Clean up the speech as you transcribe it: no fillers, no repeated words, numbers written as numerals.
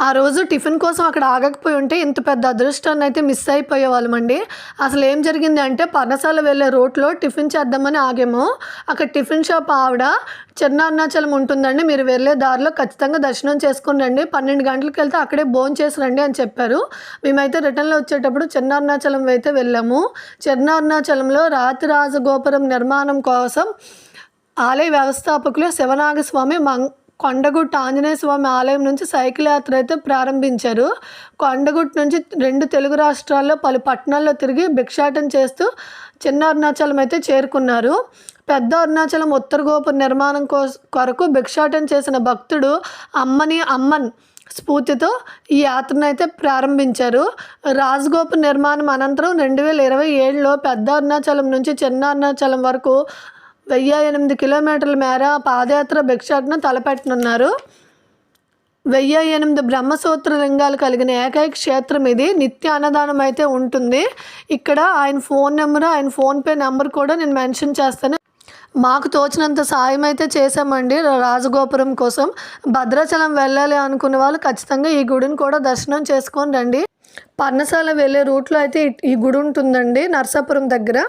ఆ రోజు టిఫిన్ కోసం అక్కడ ఆగకపోయి ఉంటే ఇంత పెద్ద అదృష్టాన్ని అయితే మిస్ అయిపోయేవాళ్ళమండి. అసలు ఏం జరిగింది అంటే పర్ణశాల వెళ్ళే రూట్లో టిఫిన్ చేద్దామని ఆగాము. అక్కడ టిఫిన్ షాప్ ఆవిడ చిన్న అరుణాచలం ఉంటుందండి, మీరు వెళ్ళే దారిలో ఖచ్చితంగా దర్శనం చేసుకుని రండి, 12 గంటలకు వెళ్తే అక్కడే భోంచేసి రండి అని చెప్పారు. మేమైతే రిటర్న్లో వచ్చేటప్పుడు చిన్న అరుణాచలం అయితే వెళ్ళాము. చిన్న అరుణాచలంలో రాతి రాజగోపురం నిర్మాణం కోసం ఆలయ వ్యవస్థాపకులు శివనాగస్వామి కొండగుట్ట ఆంజనేయ స్వామి ఆలయం నుంచి సైకిల్ యాత్ర అయితే ప్రారంభించారు. కొండగుట్ట నుంచి 2 తెలుగు రాష్ట్రాల్లో పలు పట్టణాల్లో తిరిగి భిక్షాటన చేస్తూ చిన్న అరుణాచలం అయితే చేరుకున్నారు. పెద్ద అరుణాచలం ఉత్తర గోపుర నిర్మాణం కొరకు భిక్షాటన చేసిన భక్తుడు అమ్మన్ స్ఫూర్తితో ఈ యాత్రను అయితే ప్రారంభించారు. రాజగోపుర నిర్మాణం అనంతరం 2027లో పెద్ద అరుణాచలం నుంచి చిన్న అరుణాచలం వరకు 1008 కిలోమీటర్ల మేర పాదయాత్ర భిక్షాటన తలపెట్టనున్నారు. 1008 బ్రహ్మసూత్ర లింగాలు కలిగిన ఏకైక క్షేత్రం ఇది. నిత్య అన్నదానం అయితే ఉంటుంది. ఇక్కడ ఆయన ఫోన్ నెంబరు, ఆయన ఫోన్పే నెంబర్ కూడా నేను మెన్షన్ చేస్తాను. మాకు తోచినంత సాయం అయితే చేసామండి రాజగోపురం కోసం. భద్రాచలం వెళ్ళాలి అనుకునే వాళ్ళు ఖచ్చితంగా ఈ గుడిని కూడా దర్శనం చేసుకొని రండి. పర్ణశాల వెళ్ళే రూట్లో అయితే ఈ గుడి ఉంటుందండి నర్సాపురం దగ్గర.